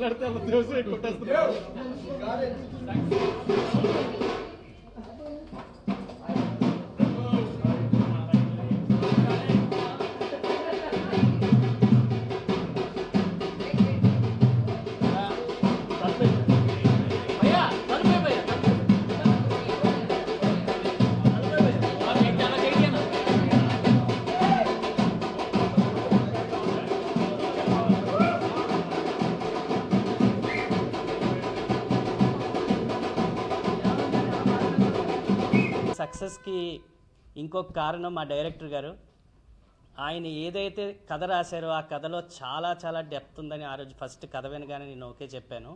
మాట్లాడితే అలా దోశ కొట్టేస్తున్నారు. సక్సెస్కి ఇంకొక కారణం మా డైరెక్టర్ గారు. ఆయన ఏదైతే కథ రాశారో ఆ కథలో చాలా చాలా డెప్త్ ఉందని ఆ రోజు ఫస్ట్ కథ వినగానే నేను ఓకే చెప్పాను.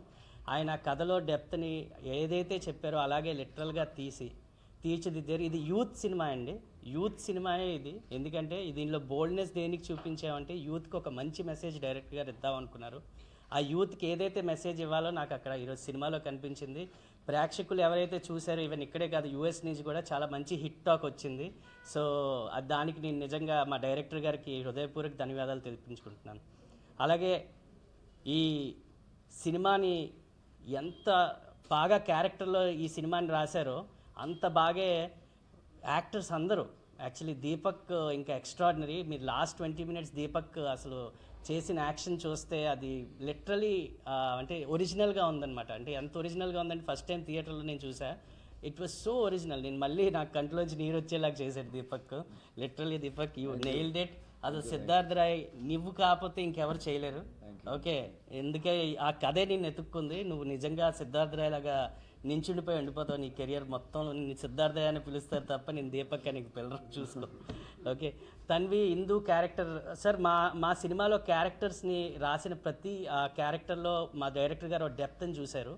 ఆయన ఆ కథలో డెప్త్ని ఏదైతే చెప్పారో అలాగే లిటరల్గా తీర్చిదిద్దారు. ఇది యూత్ సినిమా అండి, యూత్ సినిమాయే ఇది. ఎందుకంటే దీనిలో బోల్డ్నెస్ దేనికి చూపించామంటే యూత్కి ఒక మంచి మెసేజ్ డైరెక్టర్ గారు ఇద్దామనుకున్నారు. ఆ యూత్కి ఏదైతే మెసేజ్ ఇవ్వాలో నాకు అక్కడ ఈరోజు సినిమాలో కనిపించింది. ప్రేక్షకులు ఎవరైతే చూశారో ఈవెన్ ఇక్కడే కాదు యూఎస్ నుంచి కూడా చాలా మంచి హిట్ టాక్ వచ్చింది. సో దానికి నేను నిజంగా మా డైరెక్టర్ గారికి హృదయపూర్వక ధన్యవాదాలు తెలిపించుకుంటున్నాను. అలాగే ఈ సినిమాని ఎంత బాగా క్యారెక్టర్లో ఈ సినిమాని రాశారో అంత బాగే యాక్టర్స్ అందరూ. యాక్చువల్లీ దీపక్ ఇంకా ఎక్స్ట్రాడినరీ. మీరు లాస్ట్ 20 minutes దీపక్ అసలు చేసిన యాక్షన్ చూస్తే అది లిటరలీ అంటే ఒరిజినల్గా ఉందన్నమాట. అంటే ఎంత ఒరిజినల్గా ఉందంటే ఫస్ట్ టైం థియేటర్లో నేను చూసా. It was so original. నేను మళ్ళీ నాకు కంట్లోంచి నీరు వచ్చేలాగా చేశాడు Deepak. Literally Deepak you nailed it. అసలు సిద్ధార్థ్ రాయ్ నువ్వు కాకపోతే ఇంకెవరు చేయలేరు. ఓకే, ఎందుకే ఆ కథే నేను ఎత్తుక్కుంది. నువ్వు నిజంగా సిద్ధార్థ్ రాయ్ లాగా నించుండిపోయి ఉండిపోతావు. నీ కెరియర్ మొత్తం నీ సిద్ధార్థ అని పిలుస్తారు తప్ప నేను దీపక్ అని పిల్లలు చూసుకో. ఓకే, తన్వి ఇందు క్యారెక్టర్ సార్ మా సినిమాలో క్యారెక్టర్స్ని రాసిన ప్రతి క్యారెక్టర్లో మా డైరెక్టర్ గారు డెప్త్ని చూశారు.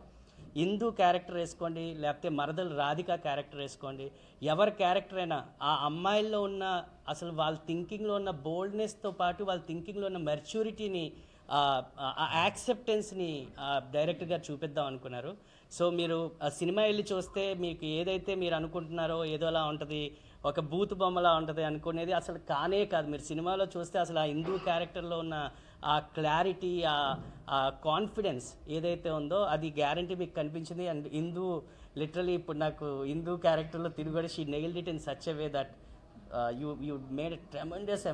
ఇందు క్యారెక్టర్ వేసుకోండి, లేకపోతే మరదలు రాధిక క్యారెక్టర్ వేసుకోండి, ఎవరి క్యారెక్టర్ అయినా ఆ అమ్మాయిల్లో ఉన్న అసలు వాళ్ళ థింకింగ్లో ఉన్న బోల్డ్నెస్తో పాటు వాళ్ళ థింకింగ్లో ఉన్న మెచ్యూరిటీని ఆ యాక్సెప్టెన్స్ని డైరెక్టర్ గారు చూపిద్దాం అనుకున్నారు. సో మీరు ఆ సినిమా వెళ్ళి చూస్తే మీకు ఏదైతే మీరు అనుకుంటున్నారో ఏదోలా ఉంటుంది, ఒక బూత్ బొమ్మలా ఉంటుంది అనుకునేది అసలు కానే కాదు. మీరు సినిమాలో చూస్తే అసలు ఆ హిందూ క్యారెక్టర్లో ఉన్న ఆ క్లారిటీ, ఆ కాన్ఫిడెన్స్ ఏదైతే ఉందో అది గ్యారంటీ మీకు కనిపించింది. అండ్ హిందూ లిటరలీ ఇప్పుడు నాకు హిందూ క్యారెక్టర్లో తిరుగుడు she nailed it in such a way that you made a tremendous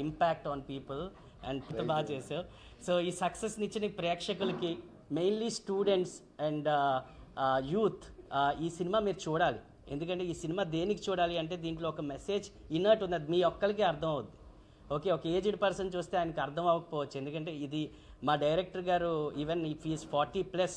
impact on people and బాగా చేసావు. సో ఈ సక్సెస్ని ఇచ్చిన ప్రేక్షకులకి మెయిన్లీ స్టూడెంట్స్ అండ్ యూత్ ఈ సినిమా మీరు చూడాలి. ఎందుకంటే ఈ సినిమా దేనికి చూడాలి అంటే దీంట్లో ఒక మెసేజ్ ఇన్నట్టు ఉన్నది, మీ ఒక్కరికి అర్థం అవుద్ది. ఓకే, ఒక ఏజ్డ్ పర్సన్ చూస్తే ఆయనకి అర్థం అవ్వకపోవచ్చు. ఎందుకంటే ఇది మా డైరెక్టర్ గారు ఈవెన్ ఇఫ్ ఈజ్ 40+,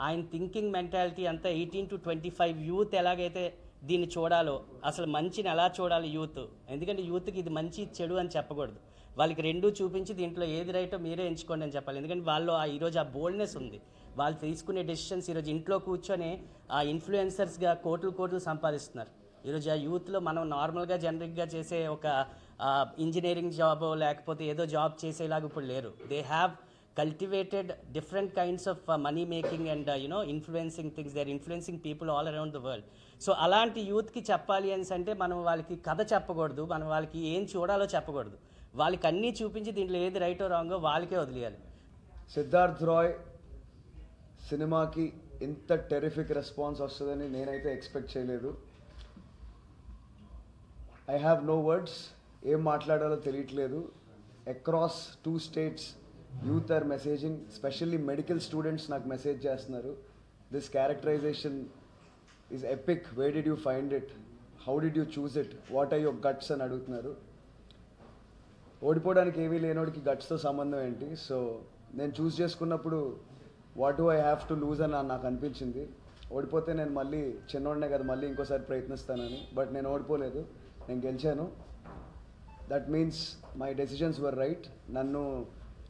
ఆయన థింకింగ్ మెంటాలిటీ అంతా 18 to 25 యూత్ ఎలాగైతే దీన్ని చూడాలో, అసలు మంచిని ఎలా చూడాలి యూత్. ఎందుకంటే యూత్కి ఇది మంచి చెడు అని చెప్పకూడదు, వాళ్ళకి రెండూ చూపించి దీంట్లో ఏది రైటో మీరే ఎంచుకోండి అని చెప్పాలి. ఎందుకంటే వాళ్ళు ఈరోజు ఆ బోల్డ్నెస్ ఉంది, వాళ్ళు తీసుకునే డెసిషన్స్ ఈరోజు ఇంట్లో కూర్చొని ఆ ఇన్ఫ్లుయెన్సర్స్గా కోట్లు సంపాదిస్తున్నారు. ఈరోజు ఆ యూత్లో మనం నార్మల్గా జనరిక్గా చేసే ఒక ఇంజనీరింగ్ జాబో లేకపోతే ఏదో జాబ్ చేసేలాగా ఇప్పుడు లేరు. They have cultivated different kinds of money making and influencing things. They are influencing people all around the world. So అలాంటి యూత్కి చెప్పాలి అని అంటే మనం వాళ్ళకి కథ చెప్పకూడదు, మనం వాళ్ళకి ఏం చూడాలో చెప్పకూడదు, వాళ్ళకి అన్నీ చూపించి దీంట్లో ఏది రైటో రాంగో వాళ్ళకే వదిలేయాలి. సిద్ధార్థ్ రాయ్ సినిమాకి ఇంత టెరిఫిక్ రెస్పాన్స్ వస్తుందని నేనైతే ఎక్స్పెక్ట్ చేయలేదు. ఐ హ్యావ్ నో వర్డ్స్, ఏం మాట్లాడాలో తెలియట్లేదు. Across 2 states youth are messaging, specially medical students నాకు మెసేజ్ చేస్తున్నారు. This characterization is epic, where did you find it, how did you choose it, what are your guts అని అడుగుతున్నారు. ఓడిపోవడానికి ఏమీ లేనోడికి గట్స్తో సంబంధం ఏంటి? సో నేను చూస్ చేసుకున్నప్పుడు what do I have to lose అని నాకు అనిపించింది. ఓడిపోతే నేను మళ్ళీ చిన్నోడినే కదా, మళ్ళీ ఇంకోసారి ప్రయత్నిస్తానని. బట్ నేను ఓడిపోలేదు, నేను గెలిచాను. That means my decisions were right.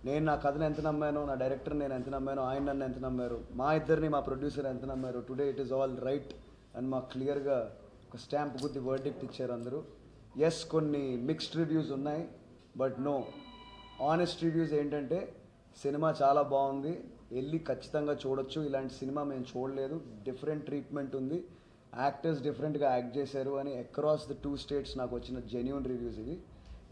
నేను నా కథను ఎంత నమ్మానో, నా డైరెక్టర్ నేను ఎంత నమ్మానో, ఆయన నన్ను ఎంత నమ్మారు, మా ఇద్దరిని మా ప్రొడ్యూసర్ ఎంత నమ్మారు, today it is all right అని మాకు క్లియర్గా ఒక స్టాంప్ గుద్ది వర్డిక్ట్ ఇచ్చారు అందరూ. ఎస్, కొన్ని మిక్స్డ్ రివ్యూస్ ఉన్నాయి, బట్ నో, ఆనెస్ట్ రివ్యూస్ ఏంటంటే సినిమా చాలా బాగుంది, వెళ్ళి ఖచ్చితంగా చూడొచ్చు, ఇలాంటి సినిమా మేము చూడలేదు, డిఫరెంట్ ట్రీట్మెంట్ ఉంది, యాక్టర్స్ డిఫరెంట్గా యాక్ట్ చేశారు అని అక్రాస్ ద 2 states నాకు వచ్చిన జెన్యూన్ రివ్యూస్ ఇవి.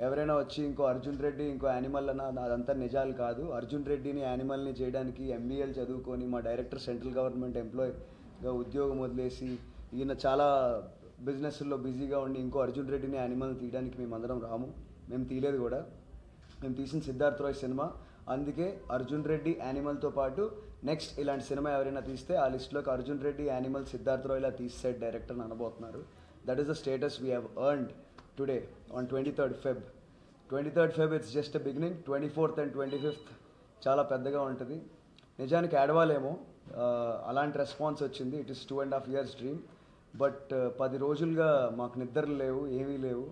ఎవరైనా వచ్చి ఇంకో అర్జున్ రెడ్డి ఇంకో యానిమల్ అన్న అదంతా నిజాలు కాదు. అర్జున్ రెడ్డిని యానిమల్ని చేయడానికి ఎంబీఏలు చదువుకొని మా డైరెక్టర్ సెంట్రల్ గవర్నమెంట్ ఎంప్లాయీగా ఉద్యోగం వదిలేసి ఈయన చాలా బిజినెస్లో బిజీగా ఉండి ఇంకో అర్జున్ రెడ్డిని యానిమల్ని తీయడానికి మేమందరం రాము. మేము తీయలేదు కూడా. మేము తీసిన సిద్ధార్థ్ రాయ్ సినిమా. అందుకే అర్జున్ రెడ్డి యానిమల్తో పాటు నెక్స్ట్ ఇలాంటి సినిమా ఎవరైనా తీస్తే ఆ లిస్ట్లోకి అర్జున్ రెడ్డి యానిమల్ సిద్ధార్థ్ రాయ్లా తీసేసాడు డైరెక్టర్ అని అనబోతున్నారు. That is the status we have earned today on 23rd Feb. 23rd Feb it's just a beginning. 24th and 25th చాలా పెద్దగా ఉంటుంది. నిజానికి ఏడవాలేమో, అలాంటి రెస్పాన్స్ వచ్చింది. It is 2.5 years dream. But 10 రోజులుగా మాకు నిద్రలు లేవు, ఏమీ లేవు.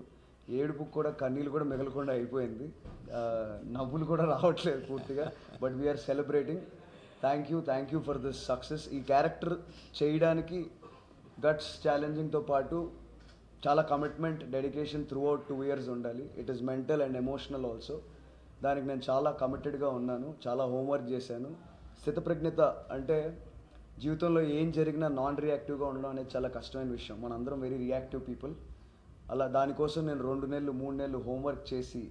ఏడుపు కూడా కన్నీళ్ళు కూడా మిగలకుండా అయిపోయింది. నవ్వులు కూడా రావట్లేదు పూర్తిగా. But we're celebrating. Thank you for this success. ఈ క్యారెక్టర్ చేయడానికి గట్స్ ఛాలెంజింగ్తో పాటు చాలా commitment, dedication throughout 2 years ఉండాలి. It is mental and emotional also. దానికి నేను చాలా కమిటెడ్గా ఉన్నాను. చాలా హోంవర్క్ చేశాను. స్థితప్రజ్ఞత అంటే జీవితంలో ఏం జరిగినా నాన్ రియాక్టివ్గా ఉండడం అనేది చాలా కష్టమైన విషయం. మనందరం వెరీ రియాక్టివ్ పీపుల్. అలా దానికోసం నేను 2 నెలలు 3 నెలలు హోంవర్క్ చేసి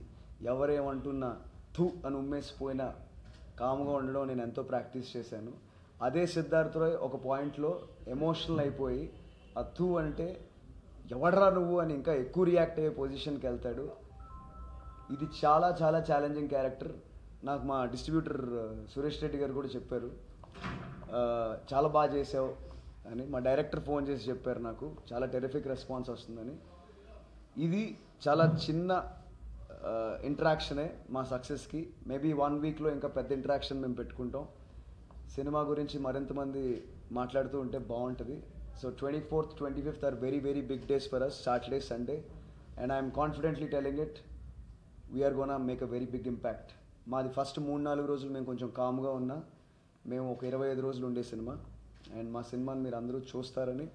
ఎవరేమంటున్నా థూ అని ఉమ్మేసిపోయినా కామ్గా ఉండడం నేను ఎంతో ప్రాక్టీస్ చేశాను. అదే సిద్ధార్థ్ రాయ్ ఒక పాయింట్లో ఎమోషనల్ అయిపోయి ఆ థూ అంటే ఎవడరా నువ్వు అని ఇంకా ఎక్కువ రియాక్ట్ అయ్యే పొజిషన్కి వెళ్తాడు. ఇది చాలా చాలా ఛాలెంజింగ్ క్యారెక్టర్. నాకు మా డిస్ట్రిబ్యూటర్ సురేష్ రెడ్డి గారు కూడా చెప్పారు, చాలా బాగా చేసావు అని. మా డైరెక్టర్ ఫోన్ చేసి చెప్పారు నాకు, చాలా టెరిఫిక్ రెస్పాన్స్ వస్తుందని. ఇది చాలా చిన్న ఇంటరాక్షనే మా సక్సెస్కి. మేబీ 1 weekలో ఇంకా పెద్ద ఇంటరాక్షన్ మేము పెట్టుకుంటాం. సినిమా గురించి మరింతమంది మాట్లాడుతూ ఉంటే బాగుంటుంది. So 24th, 25th are very very big days for us, Saturday Sunday. And I'm confidently telling it, we're gonna make a very big impact. మాది ఫస్ట్ 3-4 రోజులు మేము కొంచెం కామ్గా ఉన్నా, మేము ఒక 25 రోజులు ఉండే సినిమా. అండ్ మా సినిమాని మీరు అందరూ చూస్తారని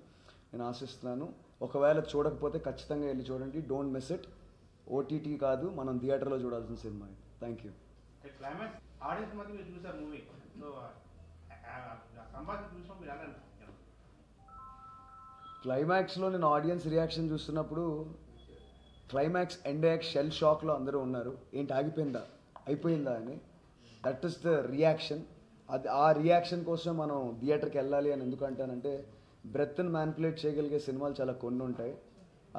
నేను ఆశిస్తున్నాను. ఒకవేళ చూడకపోతే ఖచ్చితంగా వెళ్ళి చూడండి. Don't miss it. ఓటీటీ కాదు, మనం థియేటర్లో చూడాల్సిన cinema. Thank you. Climax audience మధ్య మీరు చూసారు మూవీ, సో సంభాషణ చూసాం మీరు ఎలా అనిపించారు? క్లైమాక్స్లో నేను ఆడియన్స్ రియాక్షన్ చూస్తున్నప్పుడు క్లైమాక్స్ ఎండ్ అయ్యాక షెల్ షాక్లో అందరూ ఉన్నారు. ఏంటి ఆగిపోయిందా, అయిపోయిందా అని. That is the reaction. అది ఆ రియాక్షన్ కోసం మనం థియేటర్కి వెళ్ళాలి అని ఎందుకంటానంటే, బ్రెత్ని మ్యానిపులేట్ చేయగలిగే సినిమాలు చాలా కొన్ని ఉంటాయి.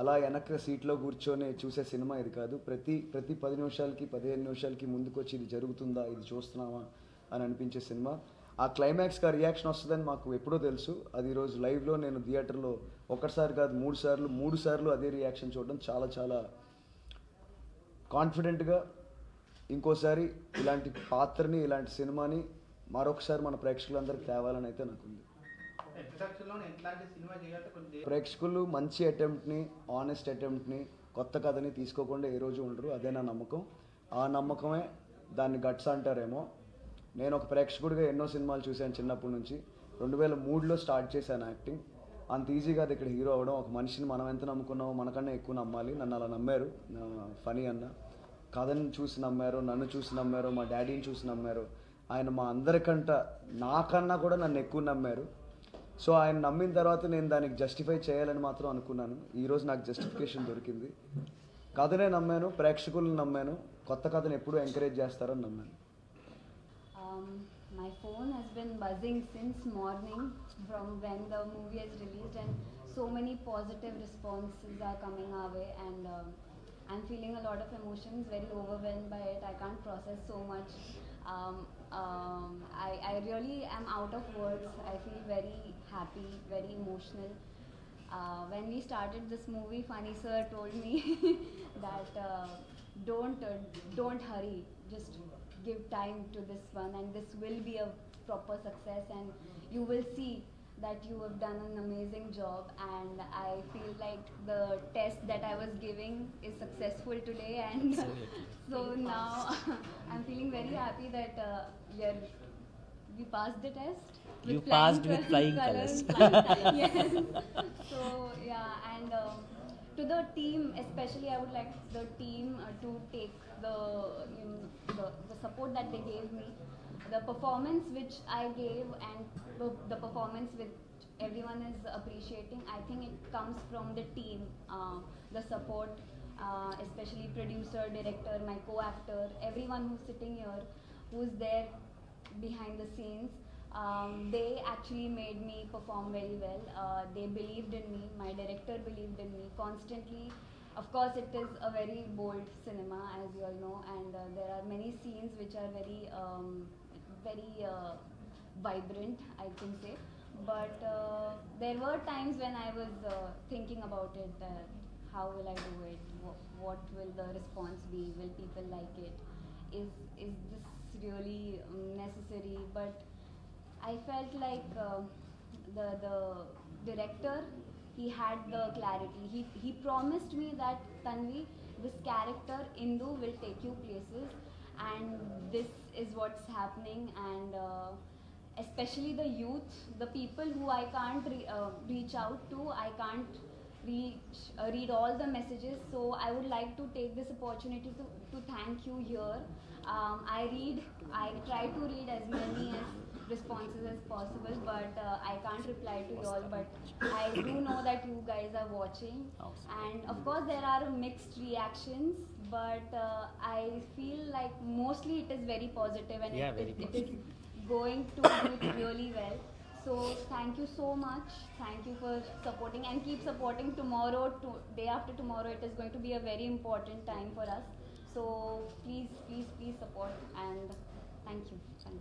అలా వెనక సీట్లో కూర్చొని చూసే సినిమా ఇది కాదు. ప్రతి 10 నిమిషాలకి 15 నిమిషాలకి ముందుకు వచ్చి ఇది జరుగుతుందా, ఇది చూస్తున్నామా అని అనిపించే సినిమా. ఆ క్లైమాక్స్కి ఆ రియాక్షన్ వస్తుందని మాకు ఎప్పుడో తెలుసు. అది ఈరోజు లైవ్లో నేను థియేటర్లో ఒకసారి కాదు 3 సార్లు అదే రియాక్షన్ చూడడం చాలా చాలా కాన్ఫిడెంట్గా ఇంకోసారి ఇలాంటి పాత్రని, ఇలాంటి సినిమాని మరొకసారి మన ప్రేక్షకులందరికీ తేవాలని అయితే నాకుంది. ప్రేక్షకులు మంచి అటెంప్ట్ని, ఆనెస్ట్ అటెంప్ట్ని, కొత్త కథని తీసుకోకుండా ఏ రోజు ఉండరు. అదే నా నమ్మకం. ఆ నమ్మకమే దాన్ని గట్స్ అంటారేమో. నేను ఒక ప్రేక్షకుడిగా ఎన్నో సినిమాలు చూశాను చిన్నప్పటి నుంచి. 2003లో స్టార్ట్ చేశాను యాక్టింగ్. అంత ఈజీగా అది ఇక్కడ హీరో అవ్వడం. ఒక మనిషిని మనం ఎంత నమ్ముకున్నామో మనకన్నా ఎక్కువ నమ్మాలి. నన్ను అలా నమ్మారు ఫనీ అన్న. కథని చూసి నమ్మారు, నన్ను చూసి నమ్మారు, మా డాడీని చూసి నమ్మారు. ఆయన మా అందరికంట నాకన్నా కూడా నన్ను ఎక్కువ నమ్మారు. సో ఆయన నమ్మిన తర్వాత నేను దానికి జస్టిఫై చేయాలని మాత్రం అనుకున్నాను. ఈరోజు నాకు జస్టిఫికేషన్ దొరికింది. కథనే నమ్మాను, ప్రేక్షకులను నమ్మాను, కొత్త కథను ఎప్పుడూ ఎంకరేజ్ చేస్తారని నమ్మాను. My phone has been buzzing since morning from when the movie is released, and so many positive responses are coming our way, and I'm feeling a lot of emotions, very overwhelmed by it. I can't process so much. I really am out of words. I feel very happy, very emotional. When we started this movie, Funny sir told me that don't hurry, just give time to this one, and this will be a proper success, and you will see that you have done an amazing job. And I feel like the test that I was giving is successful today, and so now I'm feeling very happy that we passed the test. You passed with flying colours. Yes. So yeah, and to the team especially, I would like the team to take the support that they gave me, the performance which I gave, and the performance which everyone is appreciating. I think it comes from the team, the support especially producer, director, my co-actor, everyone who's sitting here, who's there behind the scenes. They actually made me perform very well. They believed in me. My director believed in me constantly. Of course, it is a very bold cinema, as you all know, and there are many scenes which are very vibrant, I can say. But there were times when I was thinking about it. How will I do it? What will the response be? Will people like it? Is this really necessary? But I felt like the director, he had the clarity. He promised me that, Tanvi, this character Indu will take you places, and this is what's happening. And especially the youth, the people who I can't reach out to, I can't read all the messages. So I would like to take this opportunity to thank you here. I try to read as many as responses as possible, but I can't reply to you all. But I do know that you guys are watching, and of course there are mixed reactions. But I feel like mostly it is very positive, and Yeah, it very is going to do really well. So thank you so much. Thank you for supporting, and keep supporting. Tomorrow, day after tomorrow, it is going to be a very important time for us. So please support, and thank you. Thank you.